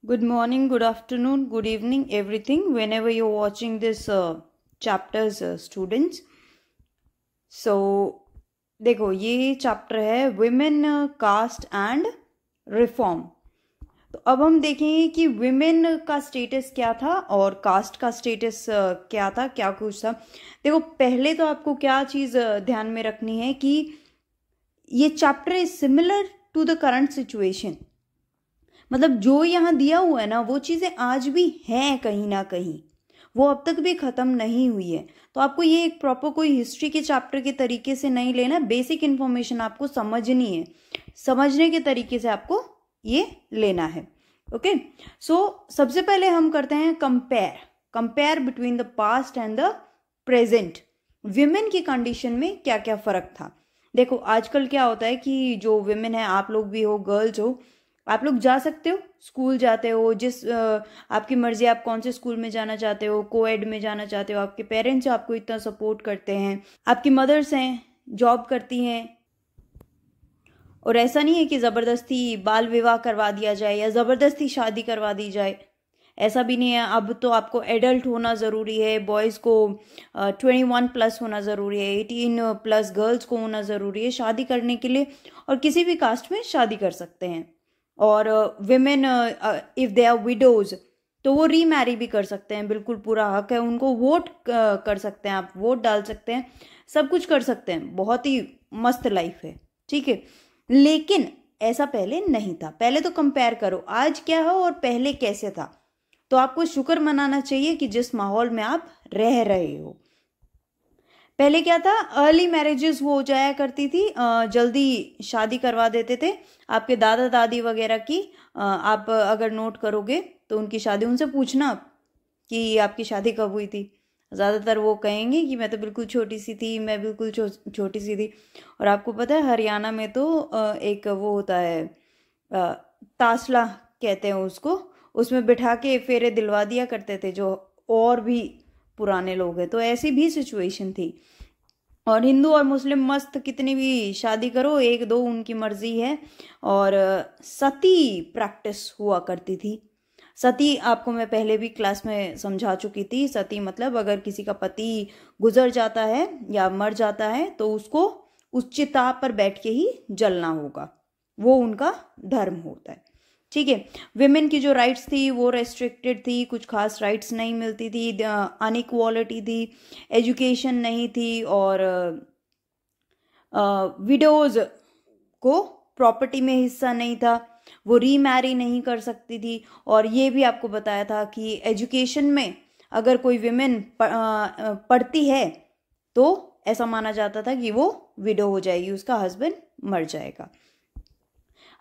Good morning, good afternoon, good evening, everything, whenever you're watching this chapters, students. So, देखो ये chapter है women cast and reform. तो अब हम देखेंगे कि विमेन का स्टेटस क्या था और कास्ट का स्टेटस क्या था, क्या कुछ था। देखो पहले तो आपको क्या चीज़ ध्यान में रखनी है कि ये chapter is similar to the current situation. मतलब जो यहाँ दिया हुआ है ना वो चीज़ें आज भी हैं कहीं ना कहीं, वो अब तक भी ख़त्म नहीं हुई है। तो आपको ये एक प्रॉपर कोई हिस्ट्री के चैप्टर के तरीके से नहीं लेना, बेसिक इन्फॉर्मेशन आपको समझनी है, समझने के तरीके से आपको ये लेना है। ओके, सो सबसे पहले हम करते हैं compare between the past and the present. Women की कंडीशन में क्या क्या फ़र्क था। देखो आजकल क्या होता है कि जो विमेन है, आप लोग भी हो, गर्ल्स हो, आप लोग जा सकते हो, स्कूल जाते हो, जिस आपकी मर्जी, आप कौन से स्कूल में जाना चाहते हो, कोएड में जाना चाहते हो, आपके पेरेंट्स आपको इतना सपोर्ट करते हैं, आपकी मदर्स हैं, जॉब करती हैं, और ऐसा नहीं है कि ज़बरदस्ती बाल विवाह करवा दिया जाए या ज़बरदस्ती शादी करवा दी जाए, ऐसा भी नहीं है। अब तो आपको एडल्ट होना ज़रूरी है, बॉयज़ को 21+ होना ज़रूरी है, 18+ गर्ल्स को होना ज़रूरी है शादी करने के लिए, और किसी भी कास्ट में शादी कर सकते हैं। और women if they are widows तो वो रीमैरी भी कर सकते हैं, बिल्कुल पूरा हक है उनको। वोट कर सकते हैं, आप वोट डाल सकते हैं, सब कुछ कर सकते हैं, बहुत ही मस्त लाइफ है, ठीक है। लेकिन ऐसा पहले नहीं था। पहले तो कंपेयर करो आज क्या है और पहले कैसे था, तो आपको शुक्र मनाना चाहिए कि जिस माहौल में आप रह रहे हो। पहले क्या था, अर्ली मैरिजेस हो जाया करती थी, जल्दी शादी करवा देते थे। आपके दादा दादी वगैरह की आप अगर नोट करोगे तो उनकी शादी, उनसे पूछना कि आपकी शादी कब हुई थी, ज़्यादातर वो कहेंगे कि मैं तो बिल्कुल छोटी सी थी, मैं बिल्कुल छोटी सी थी। और आपको पता है हरियाणा में तो एक वो होता है, तासला कहते हैं उसको, उसमें बिठा के फेरे दिलवा दिया करते थे जो और भी पुराने लोग हैं। तो ऐसी भी सिचुएशन थी। और हिंदू और मुस्लिम मस्त कितनी भी शादी करो, एक दो उनकी मर्जी है। और सती प्रैक्टिस हुआ करती थी। सती आपको मैं पहले भी क्लास में समझा चुकी थी। सती मतलब अगर किसी का पति गुजर जाता है या मर जाता है तो उसको उस चिता पर बैठ के ही जलना होगा, वो उनका धर्म होता है, ठीक है। विमेन की जो राइट्स थी वो रेस्ट्रिक्टेड थी, कुछ खास राइट्स नहीं मिलती थी, अनइक्वालिटी थी, एजुकेशन नहीं थी, और विडोज को प्रॉपर्टी में हिस्सा नहीं था, वो रीमैरी नहीं कर सकती थी। और ये भी आपको बताया था कि एजुकेशन में अगर कोई विमेन पढ़ती है तो ऐसा माना जाता था कि वो विडो हो जाएगी, उसका हस्बैंड मर जाएगा।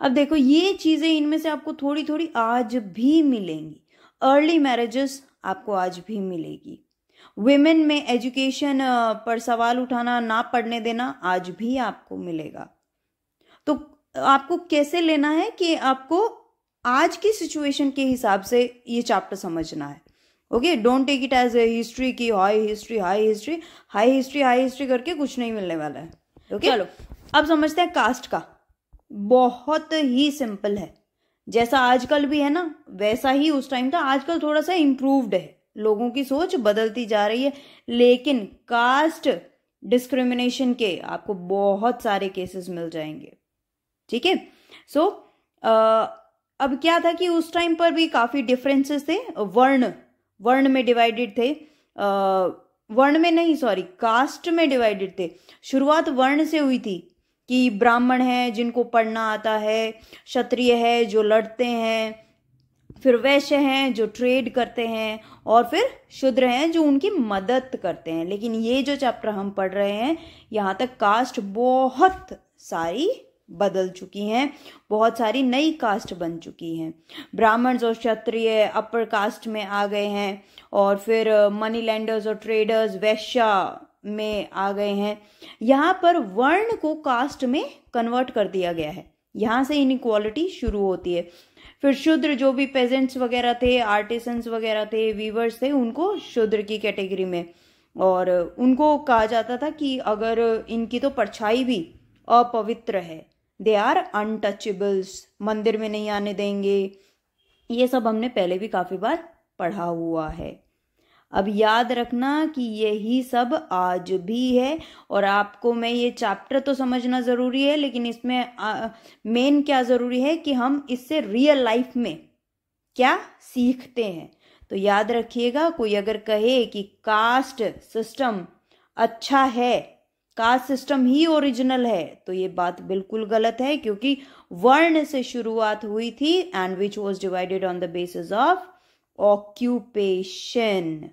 अब देखो ये चीज़ें इनमें से आपको थोड़ी थोड़ी आज भी मिलेंगी। अर्ली मैरिजेस आपको आज भी मिलेगी। विमेन में एजुकेशन पर सवाल उठाना, ना पढ़ने देना आज भी आपको मिलेगा। तो आपको कैसे लेना है कि आपको आज की सिचुएशन के हिसाब से ये चैप्टर समझना है। Okay, don't take it as a history की high history high history high history high history करके कुछ नहीं मिलने वाला है। ओके, चलो अब समझते हैं कास्ट का। बहुत ही सिंपल है, जैसा आजकल भी है ना वैसा ही उस टाइम था। आजकल थोड़ा सा इम्प्रूव्ड है, लोगों की सोच बदलती जा रही है, लेकिन कास्ट डिस्क्रिमिनेशन के आपको बहुत सारे केसेस मिल जाएंगे, ठीक है। सो अब क्या था कि उस टाइम पर भी काफी डिफरेंसेस थे। वर्ण में डिवाइडेड थे, वर्ण में नहीं सॉरी कास्ट में डिवाइडेड थे। शुरुआत वर्ण से हुई थी कि ब्राह्मण है जिनको पढ़ना आता है, क्षत्रिय है जो लड़ते हैं, फिर वैश्य हैं जो ट्रेड करते हैं, और फिर शूद्र हैं जो उनकी मदद करते हैं। लेकिन ये जो चैप्टर हम पढ़ रहे हैं यहाँ तक कास्ट बहुत सारी बदल चुकी हैं, बहुत सारी नई कास्ट बन चुकी हैं। ब्राह्मण और क्षत्रिय अपर कास्ट में आ गए हैं, और फिर मनी लैंडर्स और ट्रेडर्स वैश्य में आ गए हैं। यहाँ पर वर्ण को कास्ट में कन्वर्ट कर दिया गया है, यहाँ से इनइक्वालिटी शुरू होती है। फिर शूद्र जो भी पेजेंट्स वगैरह थे, आर्टिसंस वगैरह थे, वीवर्स थे, उनको शूद्र की कैटेगरी में, और उनको कहा जाता था कि अगर इनकी तो परछाई भी अपवित्र है, दे आर अनटचेबल्स, मंदिर में नहीं आने देंगे, ये सब हमने पहले भी काफी बार पढ़ा हुआ है। अब याद रखना कि यही सब आज भी है, और आपको मैं ये चैप्टर तो समझना जरूरी है, लेकिन इसमें मेन क्या जरूरी है कि हम इससे रियल लाइफ में क्या सीखते हैं। तो याद रखिएगा, कोई अगर कहे कि कास्ट सिस्टम अच्छा है, कास्ट सिस्टम ही ओरिजिनल है, तो ये बात बिल्कुल गलत है, क्योंकि वर्ण से शुरुआत हुई थी and which was divided on the basis of occupation.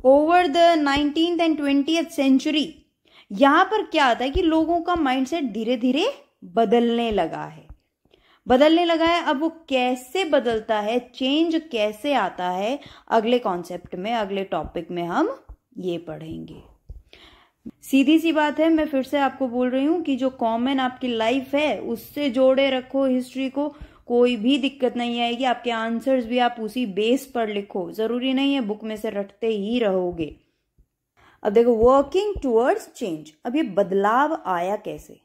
Over the 19th and 20th century यहां पर क्या आता है कि लोगों का माइंडसेट धीरे धीरे बदलने लगा है। अब वो कैसे बदलता है, चेंज कैसे आता है, अगले कॉन्सेप्ट में, अगले टॉपिक में हम ये पढ़ेंगे। सीधी सी बात है, मैं फिर से आपको बोल रही हूं कि जो कॉमन आपकी लाइफ है उससे जोड़े रखो हिस्ट्री को, कोई भी दिक्कत नहीं आएगी। आपके आंसर्स भी आप उसी बेस पर लिखो, जरूरी नहीं है बुक में से रटते ही रहोगे। अब देखो, वर्किंग टुवर्ड्स चेंज, अब ये बदलाव आया कैसे?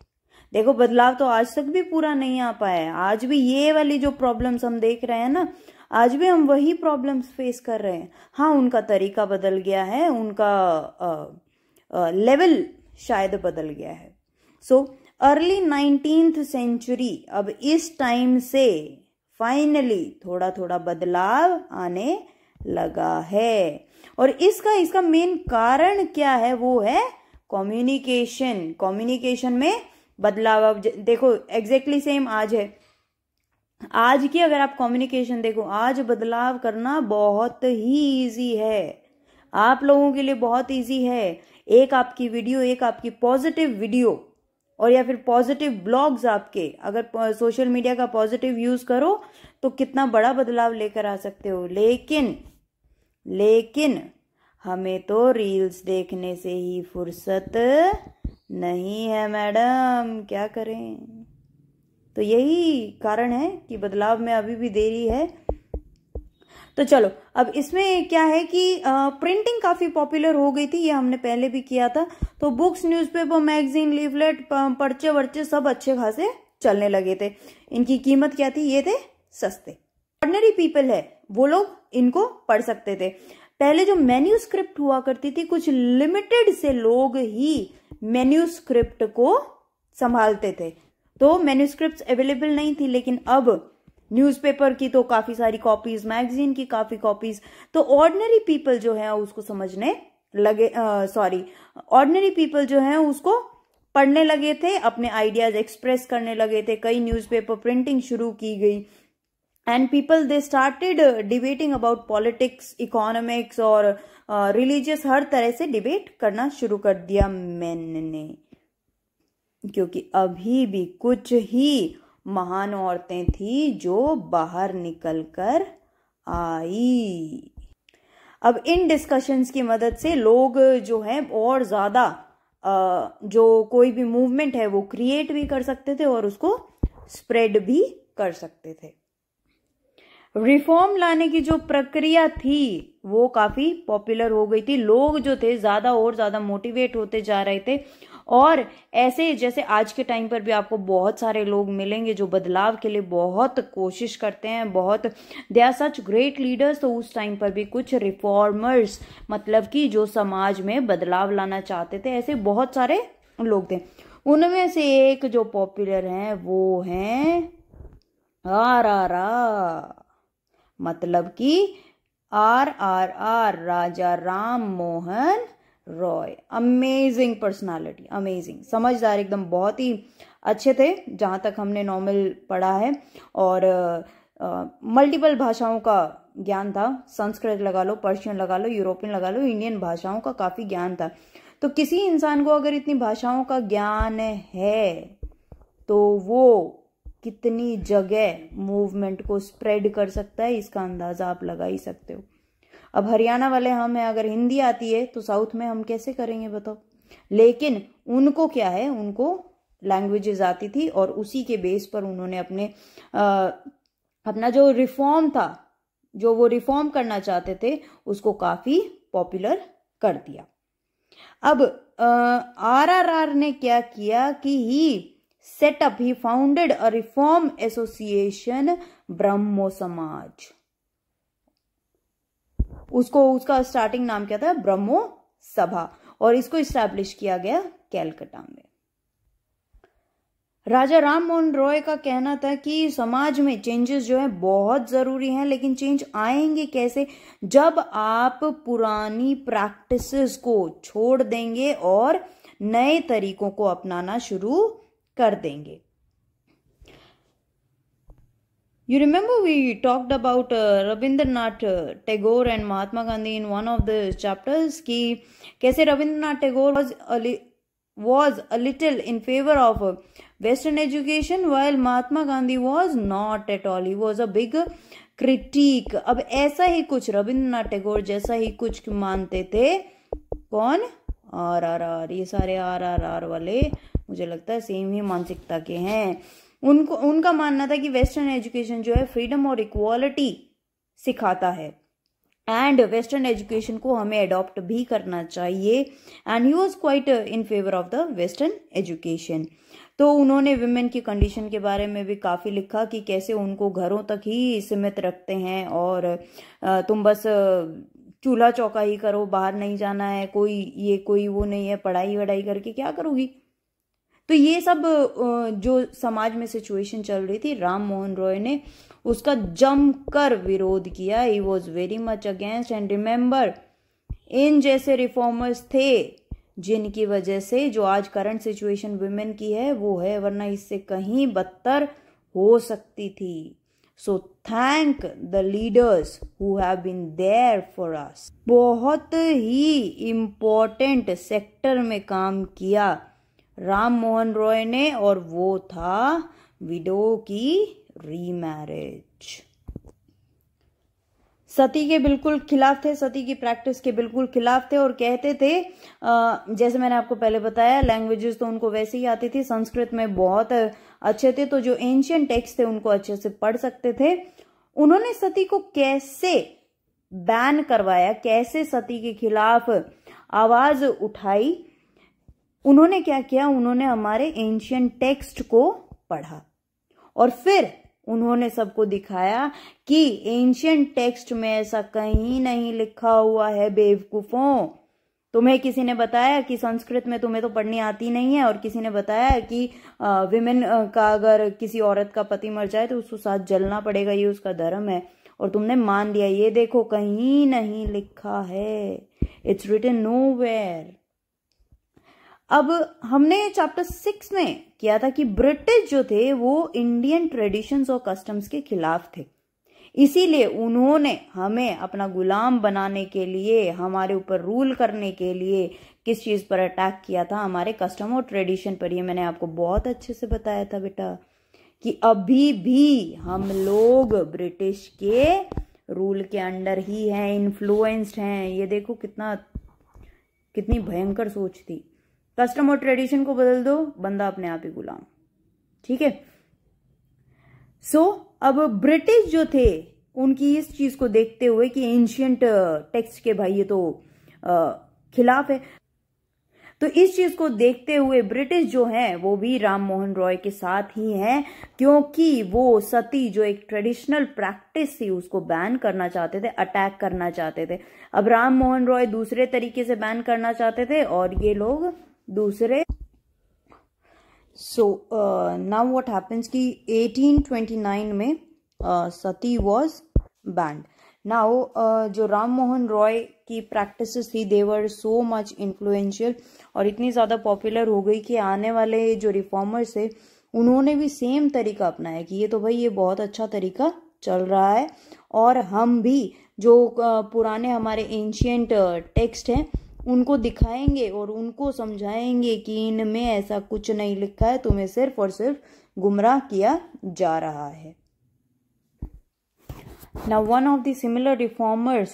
देखो, बदलाव तो आज तक भी पूरा नहीं आ पाया है। आज भी ये वाली जो प्रॉब्लम्स हम देख रहे हैं ना, आज भी हम वही प्रॉब्लम्स फेस कर रहे हैं। हाँ, उनका तरीका बदल गया है, उनका लेवल शायद बदल गया है। सो अर्ली 19th सेंचुरी, अब इस टाइम से फाइनली थोड़ा थोड़ा बदलाव आने लगा है, और इसका मेन कारण क्या है? वो है कम्युनिकेशन में बदलाव। अब देखो, एग्जैक्टली सेम आज है। आज की अगर आप कम्युनिकेशन देखो, आज बदलाव करना बहुत ही इजी है, आप लोगों के लिए बहुत इजी है। एक आपकी वीडियो, एक आपकी पॉजिटिव वीडियो, और या फिर पॉजिटिव ब्लॉग्स आपके, अगर सोशल मीडिया का पॉजिटिव यूज करो तो कितना बड़ा बदलाव लेकर आ सकते हो। लेकिन हमें तो रील्स देखने से ही फुर्सत नहीं है मैडम, क्या करें? तो यही कारण है कि बदलाव में अभी भी देरी है। तो चलो, अब इसमें क्या है कि प्रिंटिंग काफी पॉपुलर हो गई थी, ये हमने पहले भी किया था। तो बुक्स, न्यूज़पेपर, मैगजीन, लीफलेट, पर्चे वर्चे सब अच्छे खासे चलने लगे थे। इनकी कीमत क्या थी? ये थे सस्ते। ऑर्डिनरी पीपल है वो लोग इनको पढ़ सकते थे। पहले जो मैन्यूस्क्रिप्ट हुआ करती थी, कुछ लिमिटेड से लोग ही मैन्यूस्क्रिप्ट को संभालते थे, तो मैन्यूस्क्रिप्ट्स अवेलेबल नहीं थी। लेकिन अब न्यूज़पेपर की तो काफी सारी कॉपीज, मैगजीन की काफी कॉपीज, तो ऑर्डिनरी पीपल जो है उसको समझने लगे, ऑर्डिनरी पीपल जो है उसको पढ़ने लगे थे, अपने आइडियाज एक्सप्रेस करने लगे थे। कई न्यूज़पेपर प्रिंटिंग शुरू की गई, and people they started debating about politics, economics और रिलीजियस, हर तरह से डिबेट करना शुरू कर दिया मैंने, क्योंकि अभी भी कुछ ही महान औरतें थी जो बाहर निकलकर आई। अब इन डिस्कशंस की मदद से लोग जो है और ज्यादा जो कोई भी मूवमेंट है वो क्रिएट भी कर सकते थे और उसको स्प्रेड भी कर सकते थे। रिफॉर्म लाने की जो प्रक्रिया थी वो काफी पॉपुलर हो गई थी। लोग जो थे ज्यादा और ज्यादा मोटिवेट होते जा रहे थे, और ऐसे जैसे आज के टाइम पर भी आपको बहुत सारे लोग मिलेंगे जो बदलाव के लिए बहुत कोशिश करते हैं, बहुत they are such great leaders. तो उस टाइम पर भी कुछ रिफॉर्मर्स, मतलब कि जो समाज में बदलाव लाना चाहते थे, ऐसे बहुत सारे लोग थे। उनमें से एक जो पॉपुलर हैं वो हैं RRR, मतलब कि RRR, Raja Ram Mohan Roy. Amazing personality, amazing, समझदार एकदम, बहुत ही अच्छे थे जहां तक हमने नॉर्मल पढ़ा है, और मल्टीपल भाषाओं का ज्ञान था। संस्कृत लगा लो, पर्शियन लगा लो, यूरोपियन लगा लो, इंडियन भाषाओं का काफी ज्ञान था। तो किसी इंसान को अगर इतनी भाषाओं का ज्ञान है तो वो कितनी जगह मूवमेंट को स्प्रेड कर सकता है, इसका अंदाजा आप लगा ही सकते हो। अब हरियाणा वाले हम हैं, अगर हिंदी आती है तो साउथ में हम कैसे करेंगे बताओ? लेकिन उनको क्या है, उनको लैंग्वेजेस आती थी, और उसी के बेस पर उन्होंने अपना जो रिफॉर्म था, जो वो रिफॉर्म करना चाहते थे, उसको काफी पॉपुलर कर दिया। अब RRR ने क्या किया कि ही set up, he founded a reform association, ब्रह्मो समाज. उसका स्टार्टिंग नाम क्या था? ब्रह्मो सभा. और इसको इस्टेब्लिश किया गया कैलकाटा में. राजा राम मोहन रॉय का कहना था कि समाज में चेंजेस जो है बहुत जरूरी हैं, लेकिन चेंज आएंगे कैसे? जब आप पुरानी प्रैक्टिसेस को छोड़ देंगे और नए तरीकों को अपनाना शुरू कर देंगे. You remember we talked about Rabindranath Tagore and Mahatma Gandhi in one of the chapters कि कैसे Rabindranath Tagore was a little in favor of Western education while Mahatma Gandhi was not at all. He was a big critique. अब ऐसा ही कुछ रविंद्रनाथ टैगोर जैसा ही कुछ मानते थे. कौन? RRR. ये सारे RRR वाले मुझे लगता है सेम ही मानसिकता के हैं. उनका मानना था कि वेस्टर्न एजुकेशन जो है फ्रीडम और इक्वालिटी सिखाता है एंड वेस्टर्न एजुकेशन को हमें अडॉप्ट भी करना चाहिए. And he was quite in favour of the western education. तो उन्होंने विमेन की कंडीशन के बारे में भी काफी लिखा कि कैसे उनको घरों तक ही सीमित रखते हैं और तुम बस चूल्हा चौका ही करो, बाहर नहीं जाना है, कोई वो नहीं है, पढ़ाई वढ़ाई करके क्या करोगी. तो ये सब जो समाज में सिचुएशन चल रही थी, राम मोहन रॉय ने उसका जमकर विरोध किया. He was very much against. And remember, इन जैसे रिफॉर्मर्स थे जिनकी वजह से जो आज करंट सिचुएशन वुमेन की है वो है, वरना इससे कहीं बदतर हो सकती थी. So thank the leaders who have been there for us. बहुत ही इम्पोर्टेंट सेक्टर में काम किया राम मोहन रॉय ने, और वो था विडो की रीमैरिज. सती के बिल्कुल खिलाफ थे, सती की प्रैक्टिस के बिल्कुल खिलाफ थे और कहते थे, जैसे मैंने आपको पहले बताया, लैंग्वेजेस तो उनको वैसे ही आती थी, संस्कृत में बहुत अच्छे थे, तो जो एंशियंट टेक्स्ट थे उनको अच्छे से पढ़ सकते थे. उन्होंने सती को कैसे बैन करवाया, कैसे सती के खिलाफ आवाज उठाई? उन्होंने क्या किया? उन्होंने हमारे एंशियंट टेक्स्ट को पढ़ा और फिर उन्होंने सबको दिखाया कि एंशियंट टेक्स्ट में ऐसा कहीं नहीं लिखा हुआ है बेवकूफों. तुम्हें किसी ने बताया कि संस्कृत में तुम्हें तो पढ़नी आती नहीं है, और किसी ने बताया कि विमेन का अगर किसी औरत का पति मर जाए तो उसको साथ जलना पड़ेगा, ये उसका धर्म है, और तुमने मान लिया. ये देखो, कहीं नहीं लिखा है. It's written nowhere. अब हमने चैप्टर 6 में किया था कि ब्रिटिश जो थे वो इंडियन ट्रेडिशंस और कस्टम्स के खिलाफ थे, इसीलिए उन्होंने हमें अपना गुलाम बनाने के लिए, हमारे ऊपर रूल करने के लिए किस चीज पर अटैक किया था? हमारे कस्टम और ट्रेडिशन पर. ये मैंने आपको बहुत अच्छे से बताया था बेटा कि अभी भी हम लोग ब्रिटिश के रूल के अंडर ही हैं, इन्फ्लुएंस्ड हैं. ये देखो कितनी भयंकर सोच थी. कस्टम और ट्रेडिशन को बदल दो, बंदा अपने आप ही गुलाम. ठीक है. सो अब ब्रिटिश जो थे उनकी इस चीज को देखते हुए कि एंशियंट टेक्स्ट के भाई ये तो खिलाफ है, तो इस चीज को देखते हुए ब्रिटिश जो हैं वो भी राम मोहन रॉय के साथ ही हैं, क्योंकि वो सती जो एक ट्रेडिशनल प्रैक्टिस थी उसको बैन करना चाहते थे, अटैक करना चाहते थे. अब राम मोहन रॉय दूसरे तरीके से बैन करना चाहते थे और ये लोग दूसरे. सो नाउ व्हाट हैपेंस कि 1829 में सती वाज बैंड. नाउ जो राम मोहन रॉय की प्रैक्टिसेस थी दे वर सो मच इन्फ्लुएंशियल और इतनी ज्यादा पॉपुलर हो गई कि आने वाले जो रिफॉर्मर्स थे उन्होंने भी सेम तरीका अपनाया कि ये तो भाई ये बहुत अच्छा तरीका चल रहा है, और हम भी जो पुराने हमारे एंशियंट टेक्स्ट हैं उनको दिखाएंगे और उनको समझाएंगे कि इनमें ऐसा कुछ नहीं लिखा है, तुम्हें सिर्फ और सिर्फ गुमराह किया जा रहा है. Now one of the similar reformers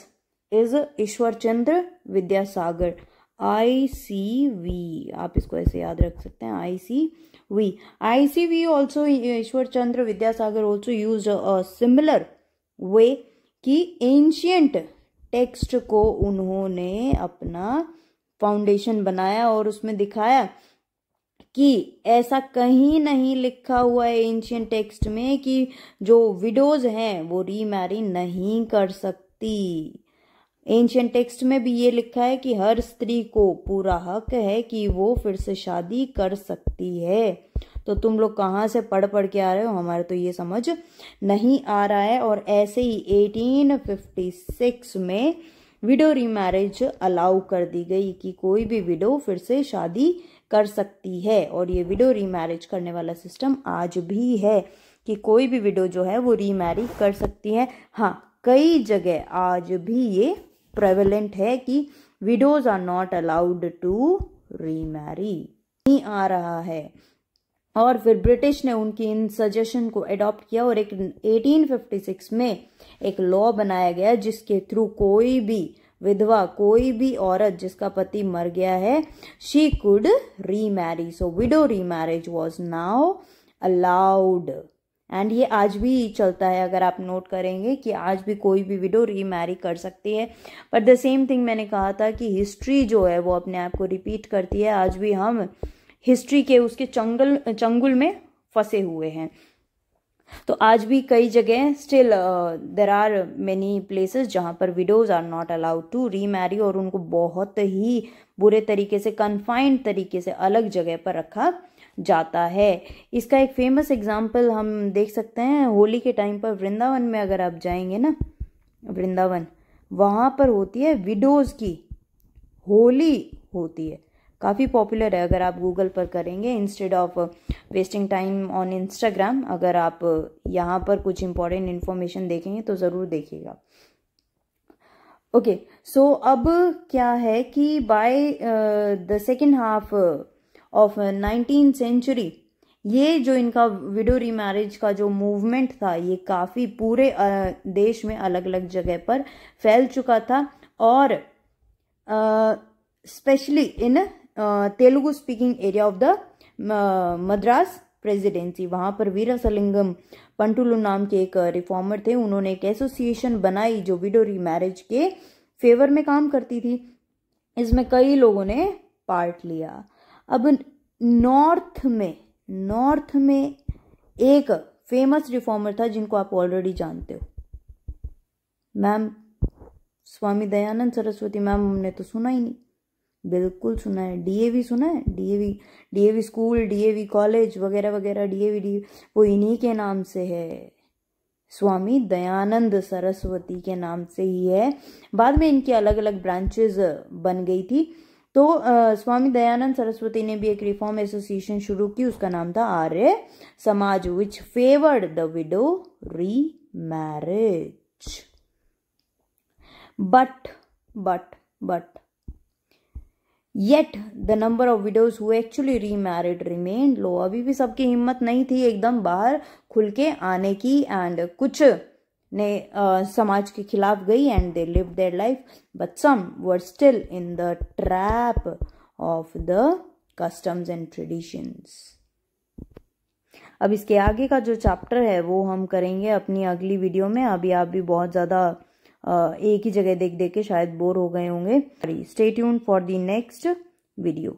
is Ishwar Chandra Vidyasagar, ICV. आप इसको ऐसे याद रख सकते हैं, ICV. ICV also, Ishwar Chandra Vidyasagar also used a similar way कि एंशियंट टेक्स्ट को उन्होंने अपना फाउंडेशन बनाया और उसमें दिखाया कि ऐसा कहीं नहीं लिखा हुआ है एंशियंट टेक्स्ट में कि जो विडोज हैं वो रीमैरी नहीं कर सकती। एंशियंट टेक्स्ट में भी ये लिखा है कि हर स्त्री को पूरा हक है कि वो फिर से शादी कर सकती है। तो तुम लोग कहाँ से पढ़ पढ़ के आ रहे हो, हमारे तो ये समझ नहीं आ रहा है। और ऐसे ही 1856 में विडो रीमैरिज अलाउ कर दी गई कि कोई भी विडो फिर से शादी कर सकती है। और ये विडो रीमैरिज करने वाला सिस्टम आज भी है कि कोई भी विडो जो है वो रीमैरी कर सकती है। हाँ, कई जगह आज भी ये प्रेवलेंट है कि widows are not allowed to remarry, नहीं आ रहा है। और फिर ब्रिटिश ने उनकी इन सजेशन को अडॉप्ट किया और एक 1856 में एक लॉ बनाया गया जिसके थ्रू कोई भी विधवा, कोई भी औरत जिसका पति मर गया है, she could remarry. So window remarriage was now allowed. And ये आज भी चलता है, अगर आप नोट करेंगे कि आज भी कोई भी विडो रीमैरी कर सकती है। बट द सेम थिंग मैंने कहा था कि हिस्ट्री जो है वो अपने आप को रिपीट करती है। आज भी हम हिस्ट्री के उसके चंगुल में फंसे हुए हैं। तो आज भी कई जगह still there are many places जहाँ पर widows are not allowed to remarry और उनको बहुत ही बुरे तरीके से, कन्फाइंड तरीके से अलग जगह पर रखा जाता है। इसका एक फेमस एग्जाम्पल हम देख सकते हैं होली के टाइम पर वृंदावन में। अगर आप जाएंगे ना वृंदावन, वहाँ पर होती है विडोज की होली होती है, काफ़ी पॉपुलर है। अगर आप गूगल पर करेंगे instead of wasting time on Instagram, अगर आप यहाँ पर कुछ इंपॉर्टेंट इन्फॉर्मेशन देखेंगे तो ज़रूर देखिएगा। ओके, सो अब क्या है कि by the second half of 19th century ये जो इनका विडो रीमैरिज का जो मूवमेंट था ये काफ़ी पूरे देश में अलग अलग जगह पर फैल चुका था। और specially in Telugu speaking area of the Madras presidency, वहाँ पर वीरासलिंगम पंटुलु नाम के एक रिफॉर्मर थे। उन्होंने एक एसोसिएशन बनाई जो विडो रीमैरिज के फेवर में काम करती थी। इसमें कई लोगों ने पार्ट लिया। अब नॉर्थ में एक फेमस रिफॉर्मर था जिनको आप ऑलरेडी जानते हो, मैम स्वामी दयानंद सरस्वती मैम। हमने तो सुना ही नहीं, बिल्कुल सुना है। डीएवी सुना है, डीएवी स्कूल, डीएवी कॉलेज वगैरह वगैरह, डीएवी वो इन्हीं के नाम से है, स्वामी दयानंद सरस्वती के नाम से ही है। बाद में इनकी अलग अलग ब्रांचेस बन गई थी। तो स्वामी दयानंद सरस्वती ने भी एक रिफॉर्म एसोसिएशन शुरू की, उसका नाम था Arya Samaj, which favoured the widow remarriage. But yet the number of widows who actually remarried remained low। अभी भी सबकी हिम्मत नहीं थी एकदम बाहर खुल के आने की, एंड कुछ ने समाज के खिलाफ गई and they live their life, but some were still in the trap of the customs and traditions. अब इसके आगे का जो चैप्टर है वो हम करेंगे अपनी अगली वीडियो में। अभी आप भी बहुत ज़्यादा एक ही जगह देख देख के शायद बोर हो गए होंगे। Stay tuned for the next video.